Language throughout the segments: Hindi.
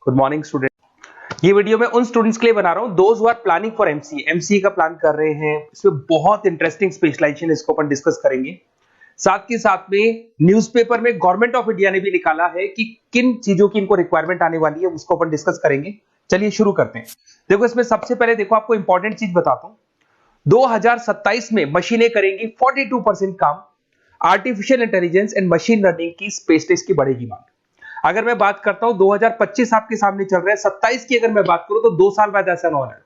Good morning student. ये वीडियो मैं उन स्टूडेंट्स के लिए बना रहा हूं those who are planning for MCA का प्लान कर रहे हैं। इसमें बहुत इंटरेस्टिंग स्पेशलाइजेशन इसको अपन डिस्कस करेंगे। साथ के साथ में न्यूज़पेपर में गवर्नमेंट ऑफ इंडिया ने भी निकाला है कि किन चीजों की इनको रिक्वायरमेंट आने वाली है, उसको अपन डिस्कस करेंगे। चलिए शुरू करते हैं। देखो इसमें सबसे पहले देखो आपको इंपॉर्टेंट चीज बताता हूं। 2027 में मशीनें करेंगी 42% काम। Artificial intelligence and machine learning की स्पेस टेस्ट की बढ़ेगी मांग। अगर मैं बात करता हूं 2025 आपके सामने चल रहा है, 27 की अगर मैं बात करूं तो 2 साल बाद ऐसा ना होना है।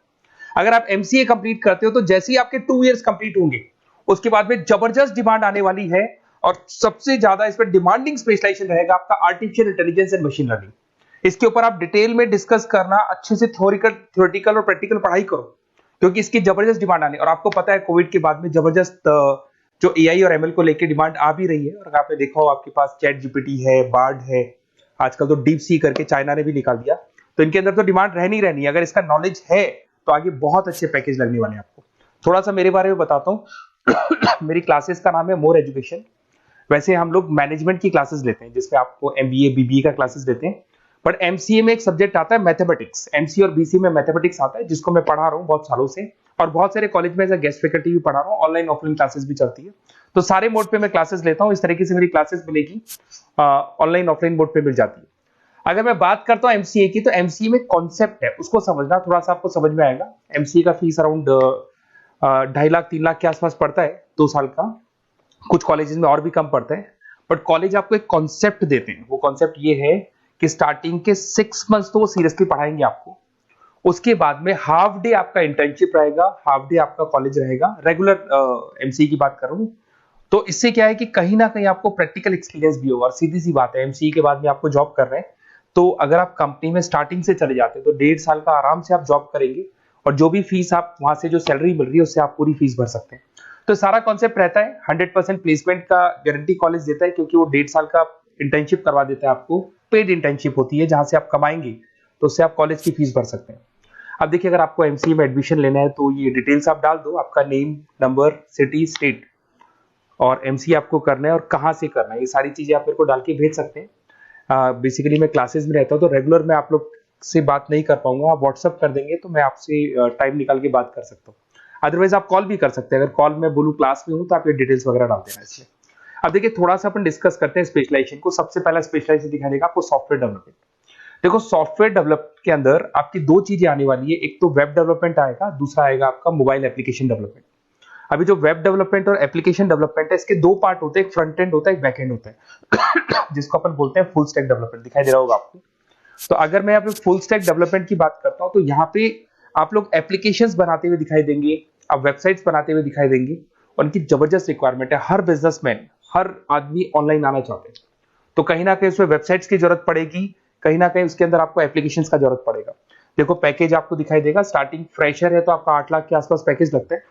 अगर आप एमसीए कंप्लीट करते हो तो जैसे ही आपके 2 इयर्स कंप्लीट होंगे उसके बाद में जबरदस्त डिमांड आने वाली है और सबसे ज्यादा इस पर डिमांडिंग स्पेशलाइजेशन रहेगा आपका artificial intelligence and machine learning. इसके ऊपर आप डिटेल में डिस्कस करना, अच्छे से थ्योरेटिकल और प्रैक्टिकल पढ़ाई करो क्योंकि इसकी जबरदस्त डिमांड आने। और आपको पता है कोविड के बाद में जबरदस्त जो एआई और एमएल को लेकर डिमांड आ भी रही है। और आपने देखा हो आपके पास चैट जीपीटी है, बार्ड है, आजकल तो डीप सी करके चाइना ने भी निकाल दिया। तो इनके अंदर तो डिमांड रहनी रहनी है। अगर इसका नॉलेज है तो आगे बहुत अच्छे पैकेज लगने वाले हैं आपको। थोड़ा सा मेरे बारे में बताता हूँ। मेरी क्लासेस का नाम है मोर एजुकेशन। वैसे हम लोग मैनेजमेंट की क्लासेस लेते हैं जिसमें आपको एमबीए बीबीए का क्लासेस देते हैं। बट एमसीए में एक सब्जेक्ट आता है मैथमेटिक्स। एमसीए और बीसीए में मैथमेटिक्स आता है जिसको मैं पढ़ा रहा हूँ बहुत सालों से और बहुत सारे कॉलेज में एज अ गेस्ट फैकल्टी भी पढ़ा रहा हूँ। ऑनलाइन ऑफलाइन क्लासेस भी चलती है। तो सारे मोड पे मैं क्लासेस लेता हूँ। इस तरीके से मेरी क्लासेस मिलेगी, ऑनलाइन ऑफलाइन मोड पे मिल जाती है। अगर मैं बात करता हूँ एमसीए की, तो एमसीए में कॉन्सेप्ट है उसको समझना, थोड़ा सा आपको समझ में आएगा। एमसीए का फीस अराउंड 2.5 लाख 3 लाख के आसपास पड़ता है 2 साल का। कुछ कॉलेजेस में और भी कम पड़ता है। बट कॉलेज आपको एक कॉन्सेप्ट देते हैं। वो कॉन्सेप्ट ये है कि स्टार्टिंग के 6 मंथ्स तो वो सीरियसली पढ़ाएंगे आपको। उसके बाद में हाफ डे आपका इंटर्नशिप रहेगा, हाफ डे आपका कॉलेज रहेगा। रेगुलर एमसीए की बात कर रहा हूं। तो इससे क्या है कि कहीं ना कहीं आपको प्रैक्टिकल एक्सपीरियंस भी होगा। और सीधी सी बात है, एमसीए के बाद में आपको जॉब कर रहे हैं तो अगर आप कंपनी में स्टार्टिंग से चले जाते हैं तो 1.5 साल का आराम से आप जॉब करेंगे और जो भी फीस आप वहां से जो सैलरी मिल रही है उससे आप पूरी फीस भर सकते हैं। तो सारा कॉन्सेप्ट रहता है। 100% प्लेसमेंट का गारंटी कॉलेज देता है क्योंकि वो 1.5 साल का इंटर्नशिप करवा देता है आपको। पेड इंटर्नशिप होती है जहां से आप कमाएंगे तो उससे आप कॉलेज की फीस भर सकते हैं। अब देखिए अगर आपको एमसीए में एडमिशन लेना है तो ये डिटेल्स आप डाल दो, आपका नेम, नंबर, सिटी, स्टेट और एमसीए आपको करना है और कहाँ से करना है। ये सारी चीजें आप मेरे को डाल के भेज सकते हैं। बेसिकली मैं क्लासेस में रहता हूँ तो रेगुलर मैं आप लोग से बात नहीं कर पाऊंगा। आप व्हाट्सअप कर देंगे तो मैं आपसे टाइम निकाल के बात कर सकता हूँ। अदरवाइज आप कॉल भी कर सकते हैं। अगर कॉल में बोलूँ क्लास में हूँ तो आप ये डिटेल्स वगैरह डाल देना इसलिए। अब देखिए थोड़ा सा अपन डिस्कस करते हैं स्पेशलाइजेशन को। सबसे पहला स्पेशलाइजेशन दिखाई देगा आपको सॉफ्टवेयर डेवलपमेंट। देखो सॉफ्टवेयर डेवलपमेंट के अंदर आपकी 2 चीजें आने वाली है। एक तो वेब डेवलपमेंट आएगा, दूसरा आएगा आपका मोबाइल एप्लीकेशन डेवलपमेंट। अभी जो वेब डेवलपमेंट और एप्लीकेशन डेवलपमेंट है इसके 2 पार्ट होते हैं, एक फ्रंट एंड होता है, एक बैक एंड होता है जिसको अपन बोलते हैं फुल स्टैक डेवलपमेंट। दिखाई दे रहा होगा आपको। तो अगर मैं यहाँ पे फुल स्टैक डेवलपमेंट की बात करता हूँ तो यहाँ पे आप लोग एप्लीकेशंस बनाते हुए दिखाई देंगे, आप वेबसाइट्स बनाते हुए दिखाई देंगे और इनकी जबरदस्त रिक्वायरमेंट है। हर बिजनेसमैन, हर आदमी ऑनलाइन आना चाहते हैं तो कहीं ना कहीं उसमें वेबसाइट्स की जरूरत पड़ेगी, कहीं ना कहीं उसके अंदर आपको एप्लीकेशंस का जरूरत पड़ेगा। देखो पैकेज आपको दिखाई देगा, स्टार्टिंग फ्रेशर है तो आपका 8 लाख के आसपास पैकेज लगता है।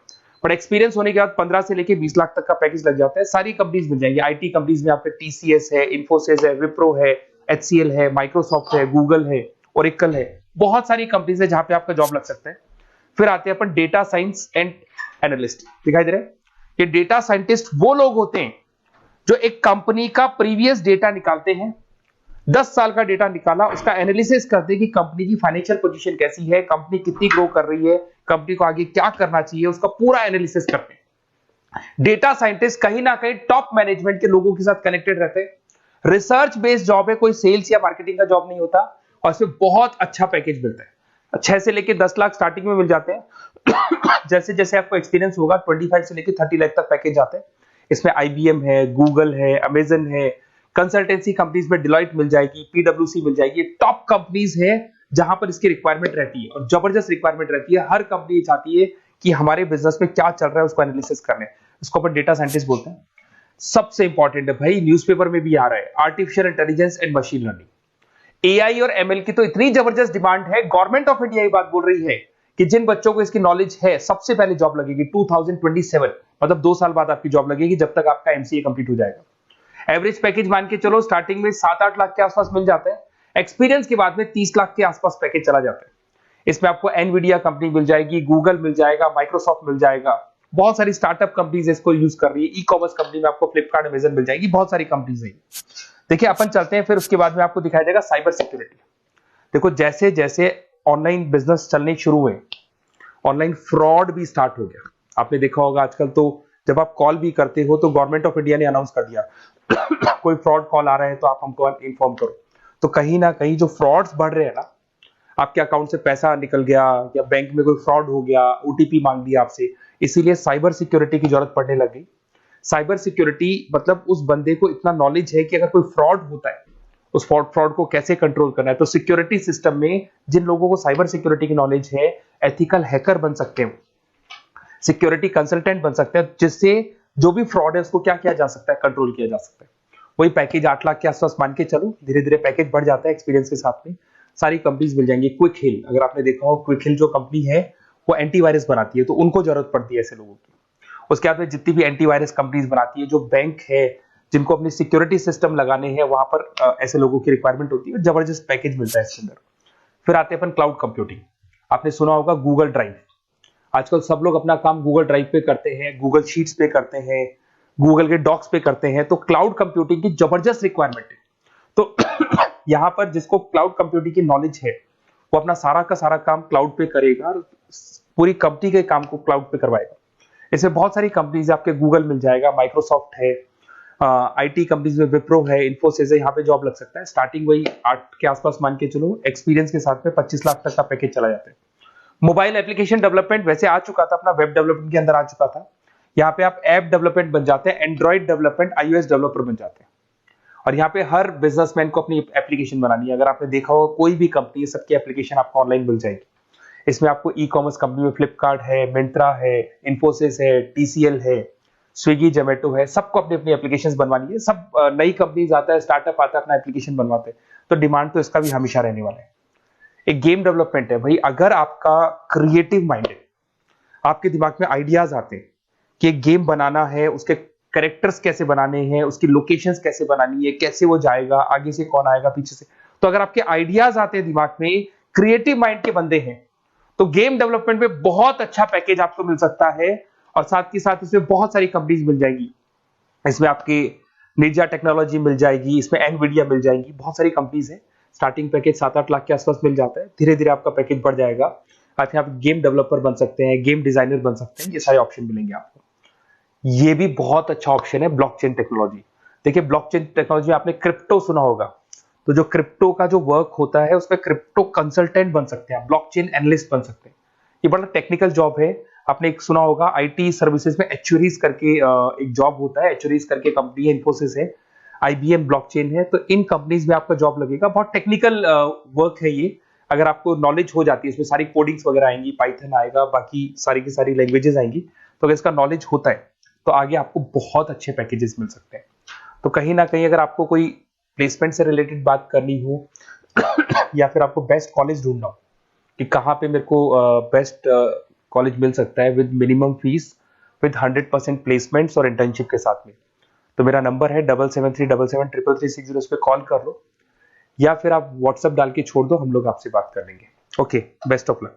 बट एक्सपीरियंस होने के बाद 15 से लेके 20 लाख तक का पैकेज लग जाता है। सारी कंपनीज मिल जाएंगी। आईटी कंपनीज में आपके टीसीएस है, इन्फोसिस है, विप्रो है, एचसीएल है, माइक्रोसॉफ्ट है, गूगल है, ओरेकल है। बहुत सारी कंपनीज है जहां पे आपका जॉब लग सकता है। फिर आते हैं अपन डेटा साइंस एंड एनालिस्ट। दिखाई दे रहा है? ये डेटा साइंटिस्ट वो लोग होते हैं जो एक कंपनी का प्रीवियस डेटा निकालते हैं। 10 साल का डेटा निकाला, उसका एनालिसिस करते हैं कि कंपनी की फाइनेंशियल पोजीशन कैसी है, कंपनी कितनी ग्रो कर रही है, कंपनी को आगे क्या करना चाहिए, उसका पूरा एनालिसिस करते हैं। डेटा साइंटिस्ट कहीं ना कहीं टॉप मैनेजमेंट के लोगों के साथ कनेक्टेड रहते हैं। रिसर्च बेस्ड जॉब है, कोई सेल्स या मार्केटिंग का जॉब नहीं होता और इसमें बहुत अच्छा पैकेज मिलता है। 6 से लेके 10 लाख स्टार्टिंग में मिल जाते हैं। जैसे जैसे आपको एक्सपीरियंस होगा 25 से लेके 30 लाख तक पैकेज आते हैं। इसमें आईबीएम है, गूगल है, अमेजन है, कंसल्टेंसी कंपनीज में डिलॉयट मिल जाएगी, पीडब्ल्यूसी मिल जाएगी। टॉप कंपनीज है जहां पर इसकी रिक्वायरमेंट रहती है और जबरदस्त रिक्वायरमेंट रहती है। हर कंपनी चाहती है कि हमारे बिजनेस में क्या चल रहा है उसको एनालिसिस करने। इसको अपन डेटा साइंटिस्ट बोलते हैं। सबसे इंपॉर्टेंट है भाई, न्यूज़पेपर में भी आ रहा है, artificial intelligence and machine learning. AI और एमएल की तो इतनी जबरदस्त डिमांड है, गवर्नमेंट ऑफ इंडिया ये बात बोल रही है कि जिन बच्चों को इसकी नॉलेज है सबसे पहले जॉब लगेगी 2027, मतलब 2 साल बाद आपकी जॉब लगेगी जब तक आपका एमसीए कंप्लीट हो जाएगा। एवरेज पैकेज मान के चलो स्टार्टिंग में 7-8 लाख के आसपास मिल जाते हैं। एक्सपीरियंस के बाद में 30 लाख के आसपास पैकेज चला जाता है। इसमें आपको एनवीडिया कंपनी मिल जाएगी, गूगल मिल जाएगा, माइक्रोसॉफ्ट मिल जाएगा। बहुत सारी स्टार्टअप कंपनीज इसको यूज कर रही है। ई कॉमर्स कंपनी में आपको फ्लिपकार्ट, अमेजन मिल जाएगी। बहुत सारी कंपनीज है। देखिए अपन चलते हैं फिर उसके बाद में आपको दिखाई देगा साइबर सिक्योरिटी। देखो जैसे जैसे ऑनलाइन बिजनेस चलने शुरू हुए, ऑनलाइन फ्रॉड भी स्टार्ट हो गया। आपने देखा होगा आजकल तो जब आप कॉल भी करते हो तो गवर्नमेंट ऑफ इंडिया ने अनाउंस कर दिया कोई फ्रॉड कॉल आ रहा है तो आप हमको इन्फॉर्म करो। तो कहीं ना कहीं जो फ्रॉड्स बढ़ रहे हैं ना, आपके अकाउंट से पैसा निकल गया या बैंक में कोई फ्रॉड हो गया, ओटीपी मांग लिया आपसे, इसीलिए साइबर सिक्योरिटी की जरूरत पड़ने लग गई। साइबर सिक्योरिटी मतलब उस बंदे को इतना नॉलेज है कि अगर कोई फ्रॉड होता है, उस फ्रॉड को कैसे कंट्रोल करना है। तो सिक्योरिटी सिस्टम में जिन लोगों को साइबर सिक्योरिटी की नॉलेज है, एथिकल हैकर बन सकते हैं, सिक्योरिटी कंसल्टेंट बन सकते हैं, जिससे जो भी फ्रॉड है उसको क्या किया जा सकता है, कंट्रोल किया जा सकता है। वही पैकेज 8 लाख के आसपास मान के चलो, धीरे धीरे पैकेज बढ़ जाता है एक्सपीरियंस के साथ में। सारी कंपनीज मिल जाएंगी। क्विक हिल, अगर आपने देखा हो, क्विक हिल जो कंपनी है वो एंटीवायरस बनाती है, तो उनको जरूरत पड़ती है ऐसे लोगों की। उसके बाद में जितनी भी एंटीवायरस कंपनीज बनाती है, जो बैंक है जिनको अपनी सिक्योरिटी सिस्टम लगाने हैं, वहां पर ऐसे लोगों की रिक्वायरमेंट होती है। जबरदस्त पैकेज मिलता है इसके अंदर। फिर आते हैं अपन क्लाउड कंप्यूटिंग। आपने सुना होगा गूगल ड्राइव। आजकल सब लोग अपना काम गूगल ड्राइव पे करते हैं, गूगल शीट्स पे करते हैं, गूगल के डॉक्स पे करते हैं। तो क्लाउड कंप्यूटिंग की जबरदस्त रिक्वायरमेंट है। तो यहां पर जिसको क्लाउड कंप्यूटिंग की नॉलेज है, वो अपना सारा का सारा काम क्लाउड पे करेगा और पूरी कंपनी के काम को क्लाउड पे करवाएगा। इसमें बहुत सारी कंपनीज, आपके गूगल मिल जाएगा, माइक्रोसॉफ्ट है, आईटी कंपनीज में विप्रो है, इन्फोसिस है, यहाँ पे जॉब लग सकता है। स्टार्टिंग वही 8 के आसपास मान के चलो, एक्सपीरियंस के साथ में 25 लाख तक का पैकेज चला जाता है। मोबाइल एप्लीकेशन डेवलपमेंट वैसे आ चुका था, अपना वेब डेवलपमेंट के अंदर आ चुका था। यहाँ पे आप ऐप डेवलपमेंट बन जाते हैं, एंड्रॉइड डेवलपमेंट, आईओएस डेवलपर बन जाते हैं। और यहाँ पे हर बिजनेसमैन को अपनी एप्लीकेशन बनानी है। अगर आपने देखा हो कोई भी कंपनी, सबकी एप्लीकेशन आपको ऑनलाइन मिल जाएगी। इसमें आपको ई कॉमर्स कंपनी में फ्लिपकार्ट है, मिंत्रा है, इन्फोसिस है, टीसीएल है, स्विगी, जोमेटो है, सबको अपनी अपनी एप्लीकेशन बनवानी है। सब नई कंपनीज आता है, स्टार्टअप आता है, अपना एप्लीकेशन बनवाते हैं। तो डिमांड तो इसका भी हमेशा रहने वाला है। एक गेम डेवलपमेंट है भाई। अगर आपका क्रिएटिव माइंड है, आपके दिमाग में आइडियाज आते हैं कि एक गेम बनाना है, उसके कैरेक्टर्स कैसे बनाने हैं, उसकी लोकेशंस कैसे बनानी है, कैसे वो जाएगा, आगे से कौन आएगा, पीछे से, तो अगर आपके आइडियाज आते हैं दिमाग में, क्रिएटिव माइंड के बंदे हैं, तो गेम डेवलपमेंट में बहुत अच्छा पैकेज आपको मिल सकता है। और साथ के साथ इसमें बहुत सारी कंपनीज मिल जाएगी। इसमें आपकी निंजा टेक्नोलॉजी मिल जाएगी, इसमें एनवीडिया मिल जाएगी, बहुत सारी कंपनीज है। स्टार्टिंग पैकेज 7-8 लाख के आसपास मिल जाता है। धीरे धीरे आपका पैकेज बढ़ जाएगा। आप गेम डेवलपर बन सकते हैं, गेम डिजाइनर बन सकते हैं, ये सारे ऑप्शन मिलेंगे आपको। ये भी बहुत अच्छा ऑप्शन है ब्लॉकचेन टेक्नोलॉजी। देखिए ब्लॉकचेन टेक्नोलॉजी आपने क्रिप्टो सुना होगा, तो जो क्रिप्टो का जो वर्क होता है उसमें क्रिप्टो कंसल्टेंट बन सकते हैं, ब्लॉकचेन एनालिस्ट बन सकते हैं। ये बड़ा टेक्निकल जॉब है। आपने एक सुना होगा आईटी सर्विसेज में एक्चुअरीज करके एक जॉब होता है, एक्चुअरीज करके कंपनी है, इन्फोसिस है, आईबीएम, ब्लॉकचेन है। तो इन कंपनीज में आपका जॉब लगेगा। बहुत टेक्निकल वर्क है ये। अगर आपको नॉलेज हो जाती है, इसमें सारी कोडिंग्स वगैरह आएंगी, पाइथन आएगा, बाकी सारी की सारी लैंग्वेजेस आएंगी। तो अगर इसका नॉलेज होता है तो आगे आपको बहुत अच्छे पैकेजेस मिल सकते हैं। तो कहीं ना कहीं अगर आपको कोई प्लेसमेंट से रिलेटेड बात करनी हो या फिर आपको बेस्ट कॉलेज ढूंढना हो कि कहाँ पे मेरे को बेस्ट कॉलेज मिल सकता है with minimum fees, with 100% placements और इंटर्नशिप के साथ में, तो मेरा नंबर है 7737733360। उस पर कॉल कर लो या फिर आप व्हाट्सएप डाल के छोड़ दो, हम लोग आपसे बात कर लेंगे। Okay, best of luck.